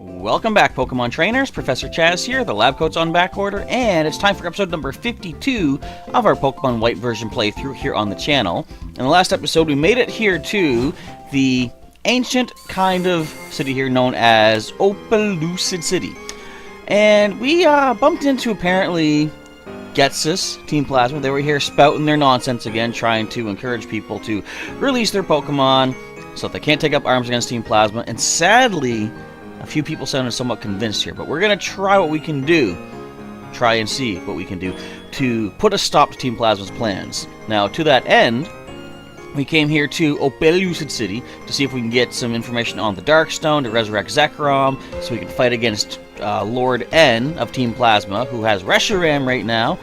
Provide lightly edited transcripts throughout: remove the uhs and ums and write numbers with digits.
Welcome back, Pokemon Trainers. Professor Chaz here, the lab coat's on back order, and it's time for episode number 52 of our Pokemon White version playthrough here on the channel. In the last episode, we made it here to the ancient kind of city here known as Opelucid City. And we bumped into, apparently, Getsus, Team Plasma. They were here spouting their nonsense again, trying to encourage people to release their Pokemon so that they can't take up arms against Team Plasma. And sadly, a few people sounded somewhat convinced here, but we're going to try what we can do. Try and see what we can do to put a stop to Team Plasma's plans. Now, to that end, we came here to Opelucid City to see if we can get some information on the Darkstone to resurrect Zekrom, so we can fight against Lord N of Team Plasma, who has Reshiram right now,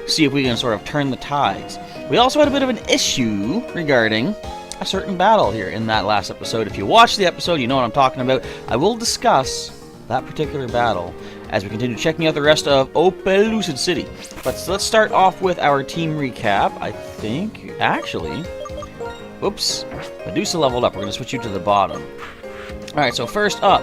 see if we can sort of turn the tides. We also had a bit of an issue regarding a certain battle here in that last episode. If you watched the episode, you know what I'm talking about. I will discuss that particular battle as we continue checking out the rest of Opelucid City. But let's start off with our team recap. I think, actually, oops, Medusa leveled up. We're going to switch you to the bottom. Alright, so first up,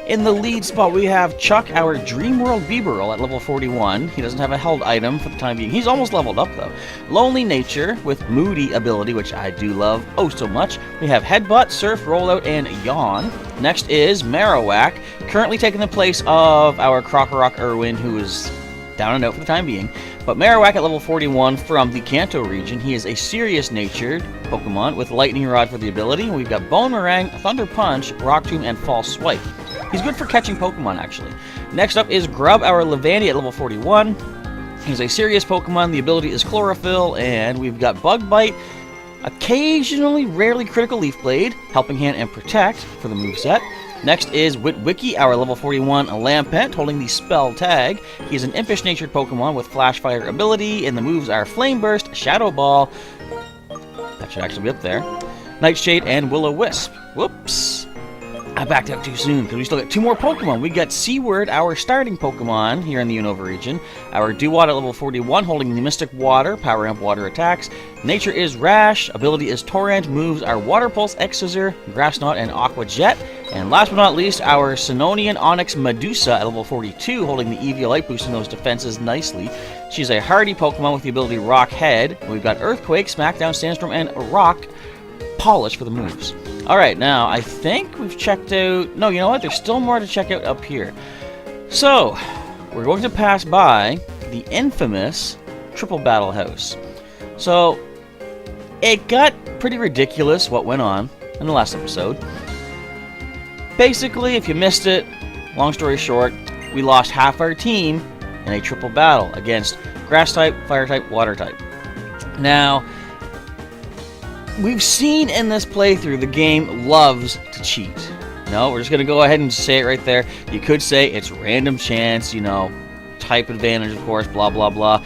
in the lead spot, we have Chuck, our Dream World Bibarel, at level 41. He doesn't have a held item for the time being. He's almost leveled up, though. Lonely Nature, with Moody ability, which I do love oh so much. We have Headbutt, Surf, Rollout, and Yawn. Next is Marowak, currently taking the place of our Krokorok Irwin, who is down and out for the time being. But Marowak at level 41 from the Kanto region. He is a serious-natured Pokemon with Lightning Rod for the ability. We've got Bone Meringue, Thunder Punch, Rock Tomb, and False Swipe. He's good for catching Pokemon, actually. Next up is Grub, our Levandia at level 41. He's a serious Pokemon. The ability is Chlorophyll, and we've got Bug Bite, occasionally, rarely critical Leaf Blade, Helping Hand, and Protect for the moveset. Next is Witwicky, our level 41 Lampent, holding the Spell Tag. He's an impish-natured Pokemon with Flash Fire ability, and the moves are Flame Burst, Shadow Ball, that should actually be up there, Nightshade, and Will-O-Wisp. Whoops. I backed out too soon, because we still got two more Pokemon. We got Seaward, our starting Pokemon here in the Unova region. Our Dewott at level 41, holding the Mystic Water, Power Amp Water attacks. Nature is Rash, ability is Torrent, moves are Water Pulse, X-Scissor, Grass Knot, and Aqua Jet. And last but not least, our Sinonian Onyx Medusa at level 42, holding the EV Light, boosting those defenses nicely. She's a hardy Pokemon with the ability Rock Head. We've got Earthquake, Smackdown, Sandstorm, and Rock Polish for the moves. Alright, now, I think we've checked out... No, you know what? There's still more to check out up here. So, we're going to pass by the infamous Triple Battle House. So, it got pretty ridiculous what went on in the last episode. Basically, if you missed it, long story short, we lost half our team in a triple battle against Grass-type, Fire-type, Water-type. Now, we've seen in this playthrough the game loves to cheat. No, we're just going to go ahead and say it right there. You could say it's random chance, you know, type advantage, of course, blah, blah, blah.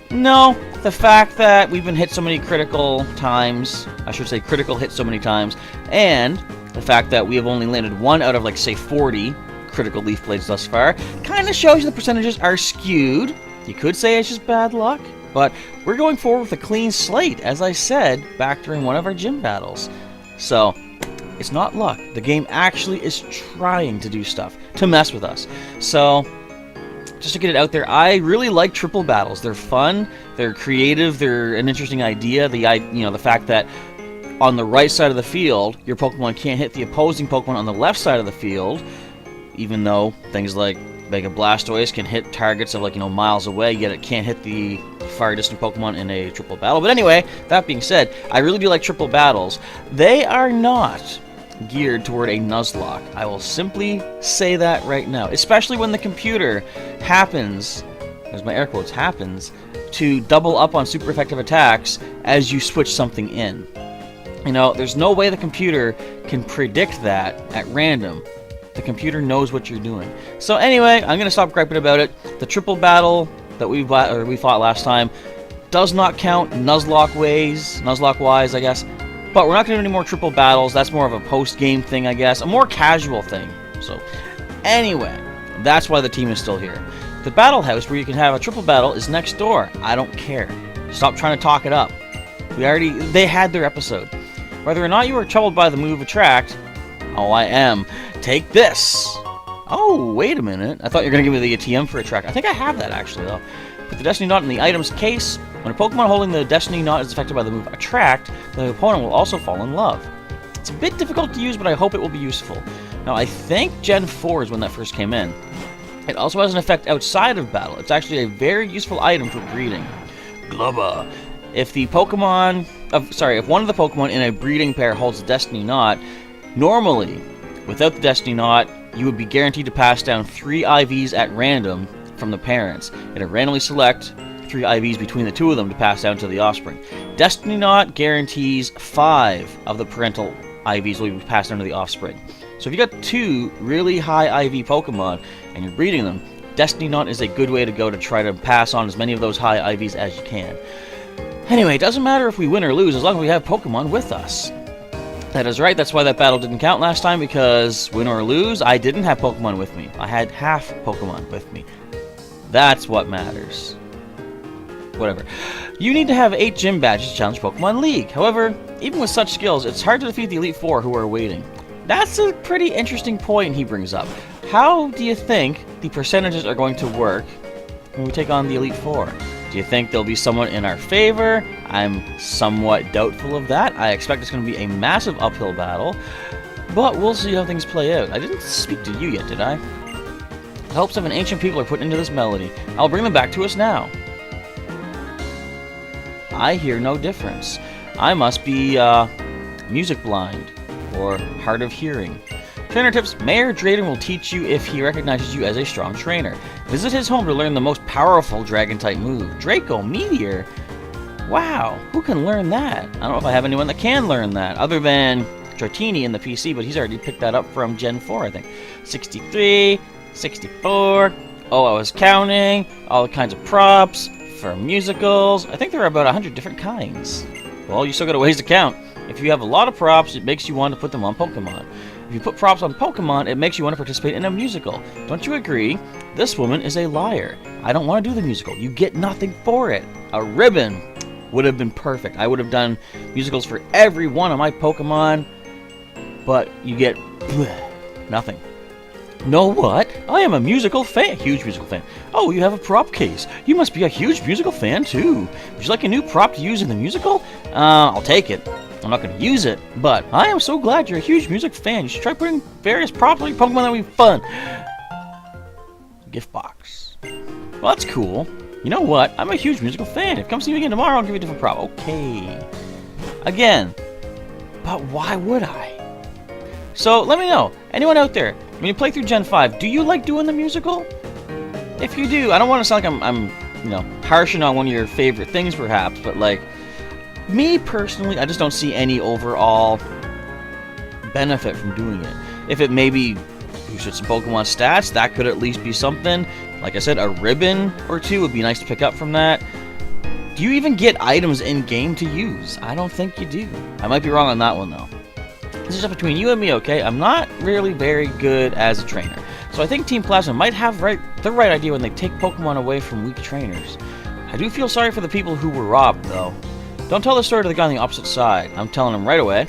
No, the fact that we've been hit so many critical times, I should say critical hits so many times, and the fact that we have only landed one out of, like, say, 40 critical Leaf Blades thus far, kind of shows you the percentages are skewed. You could say it's just bad luck. But we're going forward with a clean slate, as I said back during one of our gym battles. So, it's not luck. The game actually is trying to do stuff to mess with us. So, just to get it out there, I really like triple battles. They're fun, they're creative, they're an interesting idea. The fact that on the right side of the field, your Pokemon can't hit the opposing Pokemon on the left side of the field, even though things like Mega Blastoise can hit targets of, miles away, yet it can't hit the far distant Pokemon in a triple battle. But anyway, that being said, I really do like triple battles. They are not geared toward a Nuzlocke. I will simply say that right now, especially when the computer happens, as my air quotes, happens to double up on super effective attacks as you switch something in. You know, there's no way the computer can predict that at random. The computer knows what you're doing. So anyway, I'm going to stop griping about it. The triple battle that we fought last time does not count Nuzlocke-wise, I guess. But we're not going to do any more triple battles. That's more of a post-game thing, I guess. A more casual thing. So anyway, that's why the team is still here. The battle house where you can have a triple battle is next door. I don't care. Stop trying to talk it up. They had their episode. Whether or not you are troubled by the move Attract, oh, I am. Take this. Oh, wait a minute. I thought you were going to give me the TM for Attract. I think I have that, actually, though. Put the Destiny Knot in the item's case. When a Pokemon holding the Destiny Knot is affected by the move Attract, the opponent will also fall in love. It's a bit difficult to use, but I hope it will be useful. Now, I think Gen 4 is when that first came in. It also has an effect outside of battle. It's actually a very useful item for breeding. Glubba. If one of the Pokemon in a breeding pair holds the Destiny Knot, normally, without the Destiny Knot, you would be guaranteed to pass down 3 IVs at random from the parents. It'll randomly select 3 IVs between the two of them to pass down to the offspring. Destiny Knot guarantees 5 of the parental IVs will be passed down to the offspring. So if you got 2 really high IV Pokemon and you're breeding them, Destiny Knot is a good way to go to try to pass on as many of those high IVs as you can. Anyway, it doesn't matter if we win or lose as long as we have Pokemon with us. That is right, that's why that battle didn't count last time, because win or lose, I didn't have Pokemon with me. I had half Pokemon with me. That's what matters. Whatever. You need to have 8 gym badges to challenge Pokemon League. However, even with such skills, it's hard to defeat the Elite Four who are waiting. That's a pretty interesting point he brings up. How do you think the percentages are going to work when we take on the Elite Four? Do you think there'll be someone in our favor? I'm somewhat doubtful of that. I expect it's going to be a massive uphill battle, but we'll see how things play out. I didn't speak to you yet, did I? The hopes of an ancient people are put into this melody. I'll bring them back to us now. I hear no difference. I must be, music blind, or hard of hearing. Trainer tips. Mayor Drayden will teach you if he recognizes you as a strong trainer. Visit his home to learn the most powerful Dragon-type move, Draco Meteor. Wow, who can learn that? I don't know if I have anyone that can learn that, other than Dratini in the PC, but he's already picked that up from Gen 4, I think. 63, 64, oh, I was counting, all the kinds of props for musicals. I think there are about 100 different kinds. Well, you still got a ways to count. If you have a lot of props, it makes you want to put them on Pokemon. If you put props on Pokemon, it makes you want to participate in a musical. Don't you agree? This woman is a liar. I don't want to do the musical. You get nothing for it. A ribbon would have been perfect. I would have done musicals for every one of my Pokemon, but you get nothing. Know what? I am a musical fan. Huge musical fan. Oh, you have a prop case. You must be a huge musical fan, too. Would you like a new prop to use in the musical? I'll take it. I'm not going to use it, but I am so glad you're a huge music fan. You should try putting various props on your Pokemon. That would be fun. Gift box. Well, that's cool. You know what? I'm a huge musical fan. If you come see me again tomorrow, I'll give you a different prop. Okay. Again. But why would I? So, let me know. Anyone out there, when you play through Gen 5, do you like doing the musical? If you do, I don't want to sound like I'm harshing on one of your favorite things, perhaps, but, like, me, personally, I just don't see any overall benefit from doing it. If it maybe boosted some Pokemon stats, that could at least be something. Like I said, a ribbon or two would be nice to pick up from that. Do you even get items in-game to use? I don't think you do. I might be wrong on that one, though. This is just between you and me, okay? I'm not really very good as a trainer. So I think Team Plasma might have the right idea when they take Pokemon away from weak trainers. I do feel sorry for the people who were robbed, though. Don't tell the story to the guy on the opposite side. I'm telling him right away.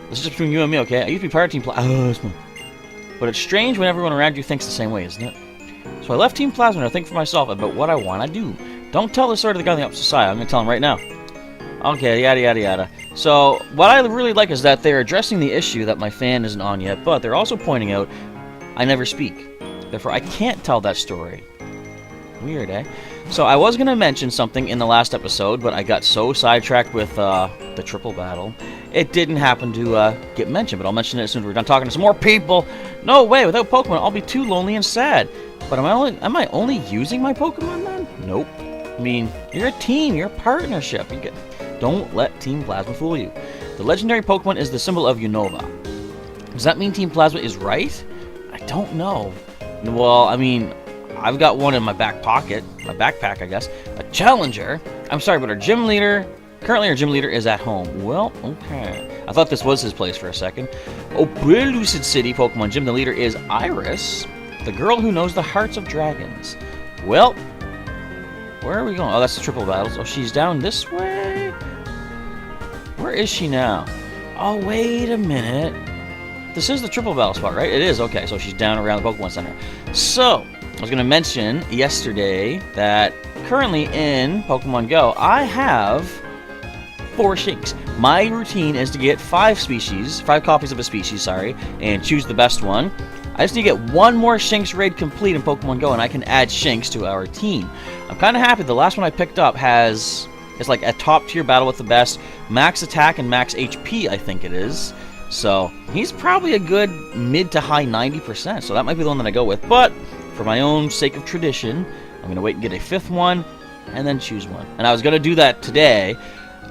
This is just between you and me, okay? I used to be part of Team Plasma. But it's strange when everyone around you thinks the same way, isn't it? So I left Team Plasma to think for myself about what I want to do. Don't tell the story to the guy on the opposite side. I'm going to tell him right now. Okay, yada yada yada. So, what I really like is that they're addressing the issue that my fan isn't on yet, but they're also pointing out I never speak. Therefore, I can't tell that story. Weird, eh? So, I was going to mention something in the last episode, but I got so sidetracked with the triple battle, it didn't happen to get mentioned, but I'll mention it as soon as we're done talking to some more people. No way, without Pokemon, I'll be too lonely and sad. But am I only using my Pokemon then? Nope. I mean, you're a team, you're a partnership. Don't let Team Plasma fool you. The legendary Pokemon is the symbol of Unova. Does that mean Team Plasma is right? I don't know. Well, I mean, I've got one in my back pocket, my backpack, I guess. A challenger. I'm sorry, but currently our gym leader is at home. Well, okay. I thought this was his place for a second. Oh, Lucid City Pokemon Gym. The leader is Iris, the girl who knows the hearts of dragons. Well, where are we going? Oh, that's the triple battles. Oh, she's down this way? Where is she now? Oh, wait a minute. This is the triple battle spot, right? It is, okay, so she's down around the Pokemon Center. So, I was going to mention yesterday that currently in Pokemon Go, I have 4 Shinx. My routine is to get 5 copies of a species, and choose the best one. I just need to get 1 more Shinx raid complete in Pokemon Go, and I can add Shinx to our team. I'm kind of happy. The last one I picked up is like a top tier battle with the best max attack and max HP, I think it is. So he's probably a good mid to high 90%. So that might be the one that I go with. But for my own sake of tradition, I'm going to wait and get a 5th one and then choose one. And I was going to do that today.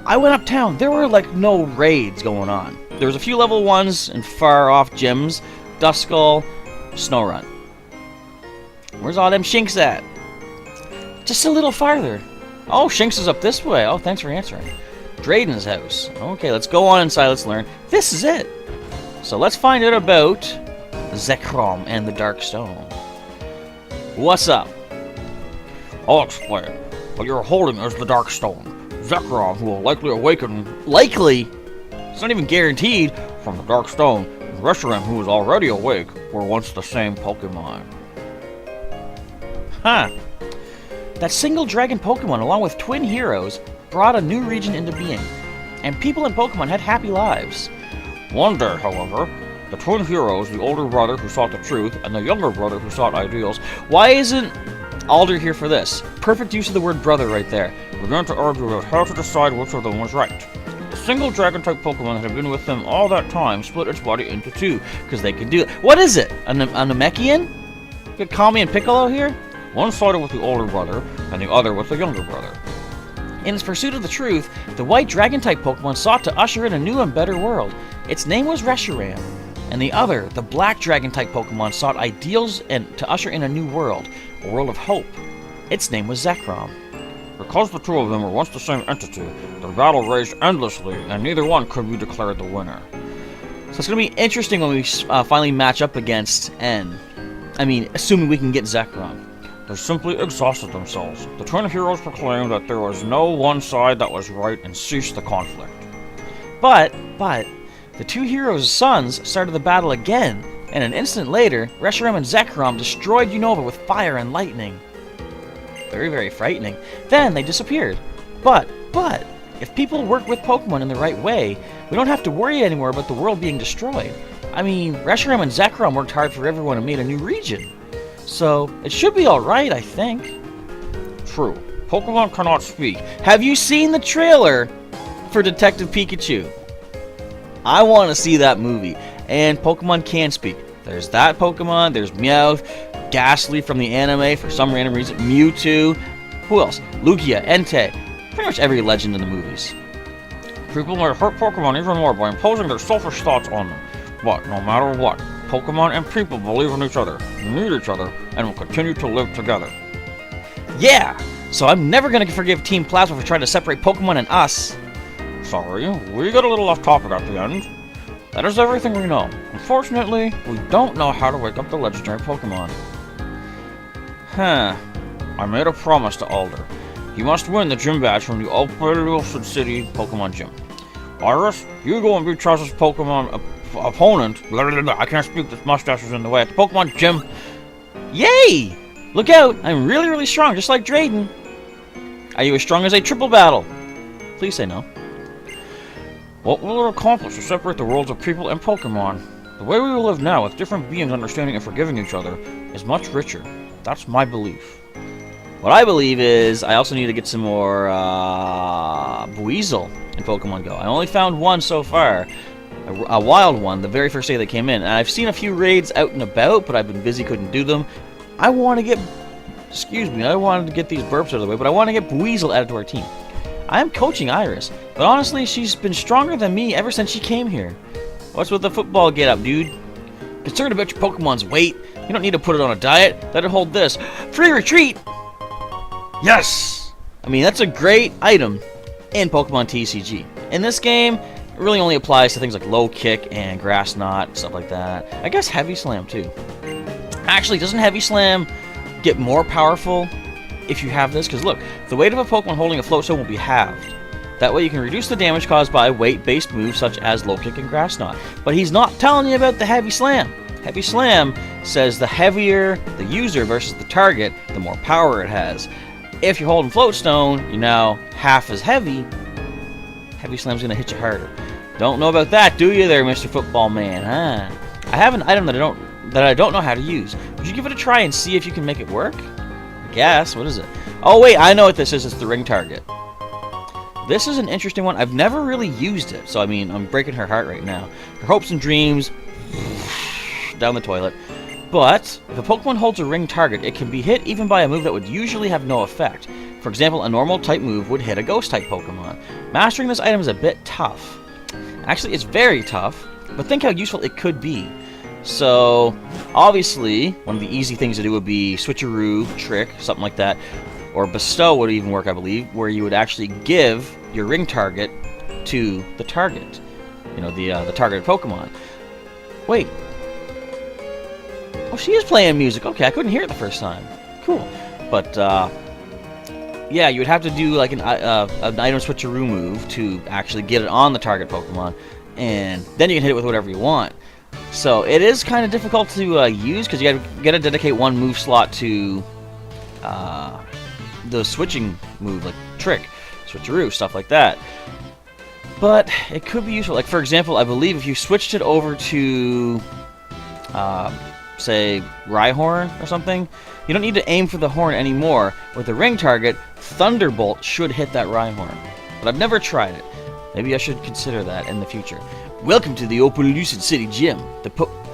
I went uptown. There were like no raids going on. There was a few level 1s and far off gyms. Duskull, Snow Where's all them Shinx at? Just a little farther. Oh, Shinx is up this way. Oh, thanks for answering. Drayden's house. Okay, let's go on inside. Let's learn. This is it. So let's find out about Zekrom and the Dark Stone. What's up? I'll explain. What you're holding is the Dark Stone. Zekrom, who will likely awaken... Likely? It's not even guaranteed. From the Dark Stone, Reshiram, who is already awake, were once the same Pokemon. Huh. That single dragon Pokemon, along with twin heroes, brought a new region into being. And people in Pokemon had happy lives. One day, however, the twin heroes, the older brother who sought the truth, and the younger brother who sought ideals... Why isn't Alder here for this? Perfect use of the word brother right there. Began to argue about how to decide which of them was right. The single dragon-type Pokemon that had been with them all that time split its body into 2. Because they could do it. What is it? A Namekian? You got Kami and Piccolo here? One sided with the older brother, and the other with the younger brother. In its pursuit of the truth, the white dragon-type Pokemon sought to usher in a new and better world. Its name was Reshiram. And the other, the black dragon-type Pokemon, sought ideals and to usher in a new world, a world of hope. Its name was Zekrom. Because the two of them were once the same entity, their battle raged endlessly, and neither one could be declared the winner. So it's going to be interesting when we finally match up against N. I mean, assuming we can get Zekrom. They simply exhausted themselves. The twin heroes proclaimed that there was no one side that was right and ceased the conflict. But, the two heroes' sons started the battle again, and an instant later, Reshiram and Zekrom destroyed Unova with fire and lightning. Very, very frightening. Then they disappeared. But, if people work with Pokemon in the right way, we don't have to worry anymore about the world being destroyed. I mean, Reshiram and Zekrom worked hard for everyone and made a new region. So, it should be alright, I think. True. Pokemon cannot speak. Have you seen the trailer for Detective Pikachu? I want to see that movie. And Pokemon can speak. There's that Pokemon, there's Meowth, Ghastly from the anime for some random reason, Mewtwo. Who else? Lugia, Entei. Pretty much every legend in the movies. People may hurt Pokemon even more by imposing their selfish thoughts on them. But no matter what, Pokemon and people believe in each other, need each other, and will continue to live together. Yeah! So I'm never going to forgive Team Plasma for trying to separate Pokemon and us. Sorry, we got a little off topic at the end. That is everything we know. Unfortunately, we don't know how to wake up the legendary Pokemon. Huh. I made a promise to Alder. He must win the gym badge from the Ultra City Pokemon Gym. Iris, you go and beat Chaz's Pokemon opponent. I can't speak, this mustache is in the way. At the Pokemon Gym. Yay! Look out! I'm really, really strong, just like Drayden. Are you as strong as a triple battle? Please say no. What will it accomplish to separate the worlds of people and Pokemon? The way we will live now, with different beings understanding and forgiving each other, is much richer. That's my belief. What I believe is, I also need to get some more, Buizel in Pokemon Go. I only found one so far. A wild one, the very first day they came in. And I've seen a few raids out and about, but I've been busy, couldn't do them. I want to get... Excuse me, I wanted to get these burps out of the way, but I want to get Buizel added to our team. I am coaching Iris, but honestly, she's been stronger than me ever since she came here. What's with the football get-up, dude? Concerned about your Pokemon's weight? You don't need to put it on a diet. Let it hold this. Free retreat! Yes! I mean, that's a great item in Pokemon TCG. In this game, it really only applies to things like low kick and grass knot, stuff like that. I guess heavy slam, too. Actually, doesn't heavy slam get more powerful if you have this? Because look, the weight of a Pokemon holding a float stone will be halved. That way you can reduce the damage caused by weight-based moves such as low kick and grass knot. But he's not telling you about the heavy slam. Heavy slam says the heavier the user versus the target, the more power it has. If you're holding float stone, you're now half as heavy. Heavy slam's gonna hit you harder. Don't know about that, do you there, Mr. Football Man, huh? I have an item that I don't know how to use. Would you give it a try and see if you can make it work? I guess. What is it? Oh wait, I know what this is. It's the ring target. This is an interesting one. I've never really used it, so I mean, I'm breaking her heart right now. Her hopes and dreams down the toilet. But if a Pokemon holds a ring target, it can be hit even by a move that would usually have no effect. For example, a normal type move would hit a ghost type Pokemon. Mastering this item is a bit tough. Actually, it's very tough, but think how useful it could be. So, obviously, one of the easy things to do would be Switcheroo, Trick, something like that. Or Bestow would even work, I believe, where you would actually give your ring target to the target. You know, the targeted Pokemon. Wait. Oh, she is playing music. Okay, I couldn't hear it the first time. Cool. But, yeah, you would have to do like an item switcheroo move to actually get it on the target Pokemon, and then you can hit it with whatever you want. So it is kind of difficult to use because you got to dedicate one move slot to the switching move, like Trick, Switcheroo, stuff like that. But it could be useful. Like for example, I believe if you switched it over to say Rhyhorn or something, you don't need to aim for the horn anymore. With the ring target, Thunderbolt should hit that Rhyhorn. But I've never tried it. Maybe I should consider that in the future. Welcome to the Opelucid City Gym.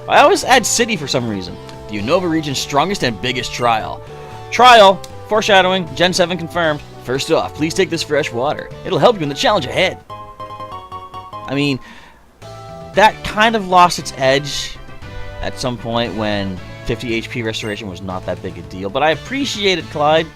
I always add city for some reason. The Unova region's strongest and biggest trial. Trial, foreshadowing, Gen 7 confirmed. First off, please take this fresh water. It'll help you in the challenge ahead. I mean, that kind of lost its edge at some point when 50 HP restoration was not that big a deal, but I appreciate it, Clyde.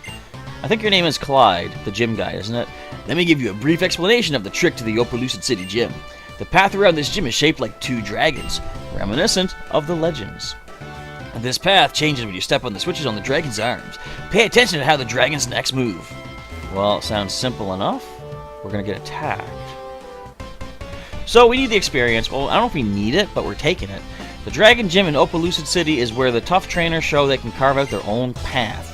I think your name is Clyde, the gym guy, isn't it? Let me give you a brief explanation of the trick to the Opelucid City Gym. The path around this gym is shaped like two dragons, reminiscent of the legends. This path changes when you step on the switches on the dragon's arms. Pay attention to how the dragon's next move. Well, it sounds simple enough. We're gonna get attacked. So we need the experience. Well, I don't know if we need it, but we're taking it. The Dragon Gym in Opelucid City is where the tough trainers show they can carve out their own path.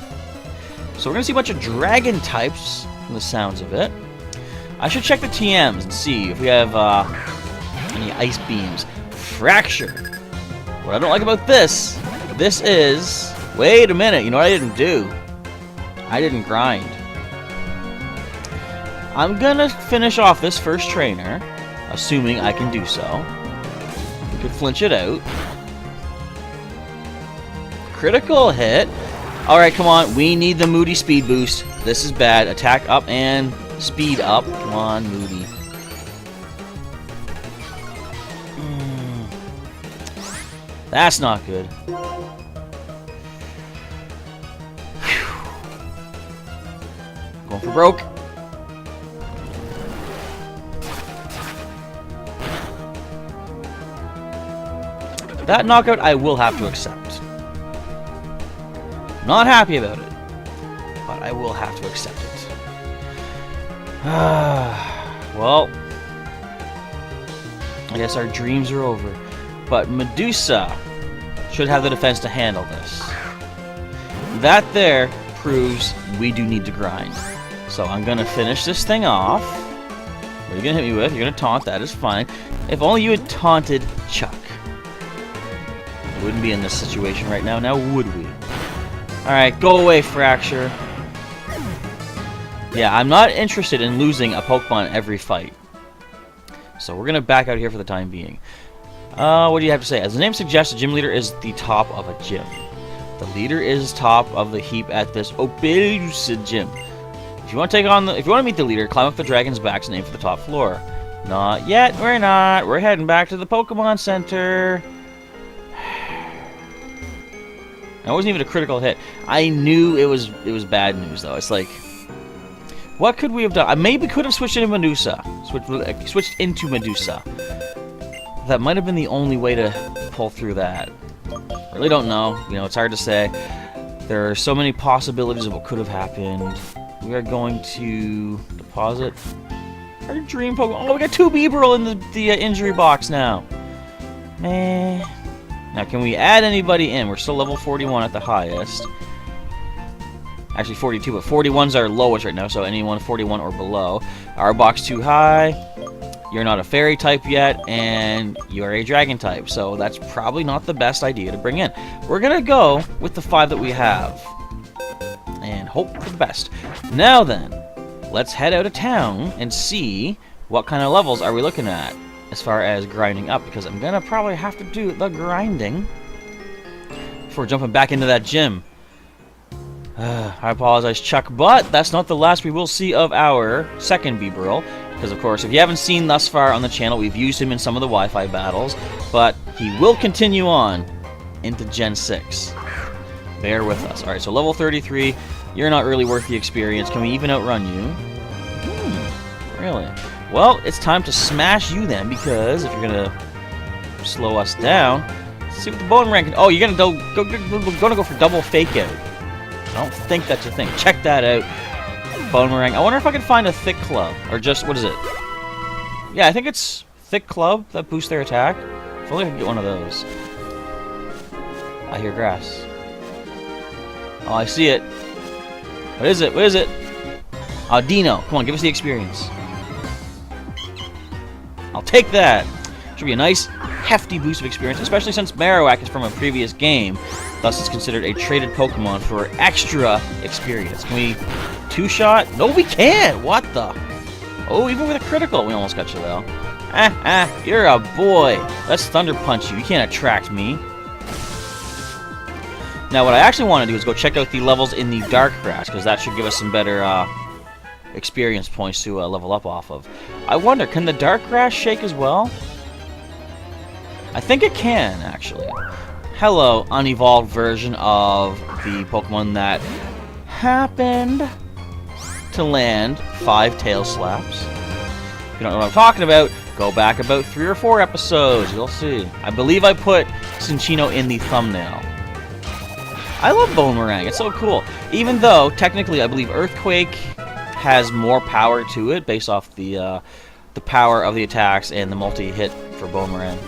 So we're going to see a bunch of dragon types from the sounds of it. I should check the TMs and see if we have any ice beams. Fraxured. What I don't like about this is... Wait a minute, you know what I didn't do? I didn't grind. I'm going to finish off this first trainer, assuming I can do so. Could flinch it out. Critical hit. Alright, come on. We need the Moody speed boost. This is bad. Attack up and speed up. Come on, Moody. That's not good. Going for broke. That knockout I will have to accept. Not happy about it, but I will have to accept it. Well, I guess our dreams are over. But Medusa should have the defense to handle this. That there proves we do need to grind. So I'm going to finish this thing off. What are you going to hit me with? You're going to taunt. That is fine. If only you had taunted Chuck. We wouldn't be in this situation right now, would we? Alright, go away, Fracture. Yeah, I'm not interested in losing a Pokemon every fight. So we're going to back out here for the time being. What do you have to say? As the name suggests, the gym leader is the top of a gym. The leader is top of the heap at this Opelucid Gym. If you want to meet the leader, climb up the dragon's backs and aim for the top floor. Not yet, we're not. We're heading back to the Pokemon Center. That wasn't even a critical hit. I knew it was bad news though. It's like, what could we have done? I maybe could have switched into Medusa. Switched into Medusa. That might have been the only way to pull through that. Really don't know. You know, it's hard to say. There are so many possibilities of what could have happened. We are going to deposit Our dream Pokemon. Oh, we got 2 Beebrill in the injury box now. Man. Now, can we add anybody in? We're still level 41 at the highest. Actually, 42, but 41's our lowest right now, so anyone 41 or below. Our box too high. You're not a fairy type yet, and you're a dragon type, so that's probably not the best idea to bring in. We're gonna go with the 5 that we have, and hope for the best. Now then, let's head out of town and see what kind of levels are we looking at as far as grinding up, because I'm gonna probably have to do the grinding before jumping back into that gym. I apologize, Chuck, but that's not the last we will see of our second Beebrill. Because, of course, if you haven't seen thus far on the channel, we've used him in some of the Wi-Fi battles. But he will continue on into Gen 6. Bear with us. Alright, so level 33. You're not really worth the experience. Can we even outrun you? Really? Well, it's time to smash you then, because if you're going to slow us down, let's see what the Boomerang can... Oh, you're going to go for double fake out. I don't think that's a thing. Check that out. Boomerang. I wonder if I can find a thick club. Or just, what is it? Yeah, I think it's thick club that boosts their attack. If only I could get one of those. I hear grass. Oh, I see it. What is it? What is it? Oh, Dino. Come on, give us the experience. I'll take that. Should be a nice, hefty boost of experience, especially since Marowak is from a previous game. Thus, it's considered a traded Pokemon for extra experience. Can we two-shot? No, we can't! What the? Oh, even with a critical, we almost got you, though. You're a boy. Let's Thunder Punch you. You can't attract me. Now, what I actually want to do is go check out the levels in the Dark Grass, because that should give us some better experience points to level up off of. I wonder, can the Dark Grass shake as well? I think it can, actually. Hello, unevolved version of the Pokemon that happened to land 5 tail slaps. If you don't know what I'm talking about, go back about 3 or 4 episodes. You'll see. I believe I put Cinccino in the thumbnail. I love Boomerang. It's so cool. Even though, technically, I believe Earthquake has more power to it based off the power of the attacks and the multi-hit for Boomerang.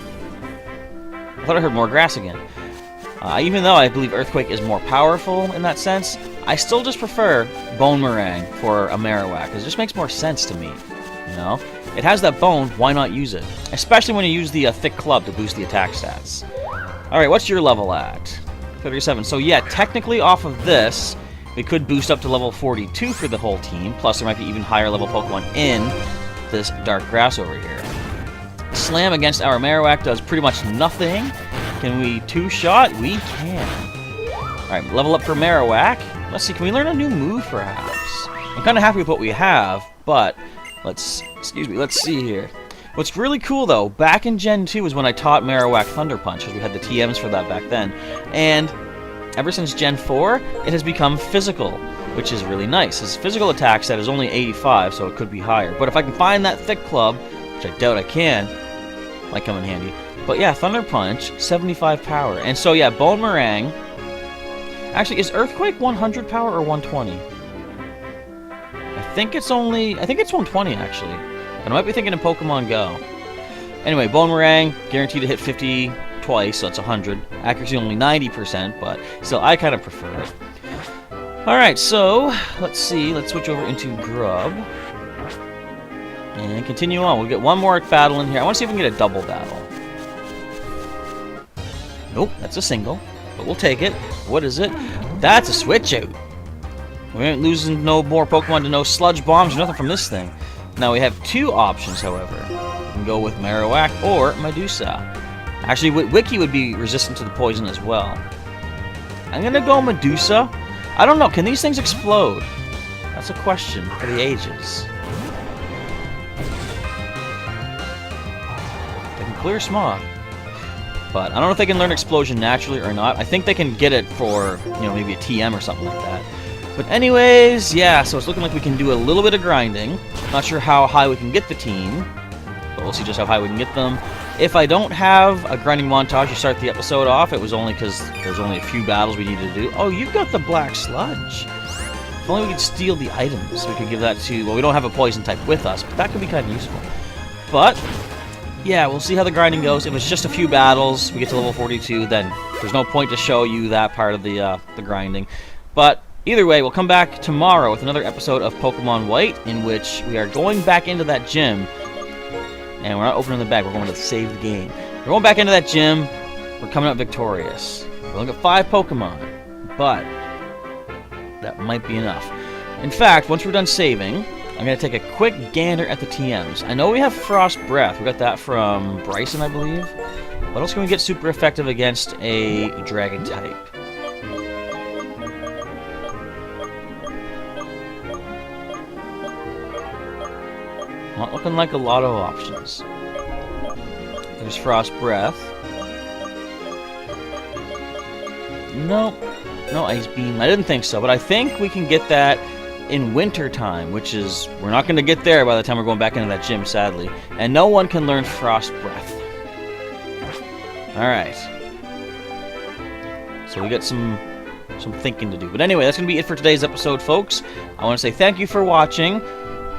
I thought I heard more grass again. Even though I believe Earthquake is more powerful in that sense, I still just prefer Boomerang for a Marowak, because it just makes more sense to me, you know? It has that bone, why not use it? Especially when you use the thick club to boost the attack stats. Alright, what's your level at? 37. So yeah, technically off of this, we could boost up to level 42 for the whole team, plus there might be even higher level Pokemon in this Dark Grass over here. Slam against our Marowak does pretty much nothing. Can we two-shot? We can. Alright, level up for Marowak. Let's see, can we learn a new move, perhaps? I'm kind of happy with what we have, but let's see here. What's really cool, though, back in Gen 2 is when I taught Marowak Thunder Punch, because we had the TMs for that back then. And ever since Gen 4, it has become physical, which is really nice. His physical attack stat is only 85, so it could be higher. But if I can find that thick club, which I doubt I can, might come in handy. But yeah, Thunder Punch, 75 power. And so yeah, Boomerang. Actually, is Earthquake 100 power or 120? I think it's 120 actually. But I might be thinking of Pokemon Go. Anyway, Boomerang, guaranteed to hit 50 twice, so that's 100. Accuracy only 90%, but still, I kind of prefer it. Alright, so, let's see. Let's switch over into Grub. And continue on. We'll get one more battle in here. I want to see if we can get a double battle. Nope, that's a single. But we'll take it. What is it? That's a switch out. We ain't losing no more Pokemon to no sludge bombs or nothing from this thing. Now we have 2 options, however. We can go with Marowak or Medusa. Actually, Wiki would be resistant to the poison as well. I'm gonna go Medusa. I don't know, can these things explode? That's a question for the ages. They can clear smog. But I don't know if they can learn Explosion naturally or not. I think they can get it for, you know, maybe a TM or something like that. But anyways, yeah, so it's looking like we can do a little bit of grinding. Not sure how high we can get the team, but we'll see just how high we can get them. If I don't have a grinding montage to start the episode off, it was only because there's only a few battles we needed to do. Oh, you've got the black sludge. If only we could steal the items. We could give that to... Well, we don't have a poison type with us, but that could be kind of useful. But, yeah, we'll see how the grinding goes. If it's just a few battles, we get to level 42, then there's no point to show you that part of the grinding. But either way, we'll come back tomorrow with another episode of Pokemon White, in which we are going back into that gym. And we're not opening the bag, we're going to save the game. We're going back into that gym. We're coming out victorious. We're only got 5 Pokemon, but that might be enough. In fact, once we're done saving, I'm going to take a quick gander at the TMs. I know we have Frost Breath. We got that from Bryson, I believe. What else can we get super effective against a Dragon type? Not looking like a lot of options. There's Frost Breath. Nope. No Ice Beam. I didn't think so, but I think we can get that in winter time, which is... We're not going to get there by the time we're going back into that gym, sadly. And no one can learn Frost Breath. Alright. So we got some thinking to do. But anyway, that's going to be it for today's episode, folks. I want to say thank you for watching.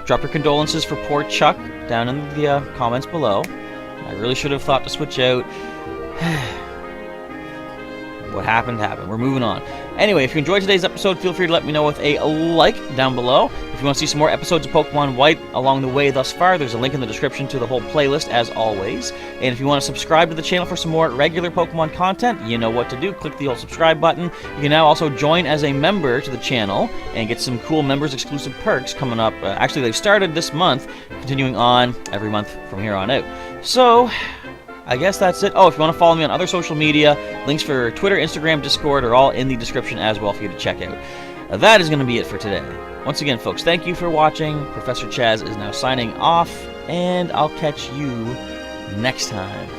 Drop your condolences for poor Chuck down in the comments below. I really should have thought to switch out. What happened, happened. We're moving on. Anyway, if you enjoyed today's episode, feel free to let me know with a like down below. If you want to see some more episodes of Pokemon White along the way thus far, there's a link in the description to the whole playlist, as always. And if you want to subscribe to the channel for some more regular Pokemon content, you know what to do. Click the old subscribe button. You can now also join as a member to the channel and get some cool members-exclusive perks coming up. Actually, they've started this month, continuing on every month from here on out. So... I guess that's it. Oh, if you want to follow me on other social media, links for Twitter, Instagram, Discord are all in the description as well for you to check out. That is going to be it for today. Once again, folks, thank you for watching. Professor Chaz is now signing off, and I'll catch you next time.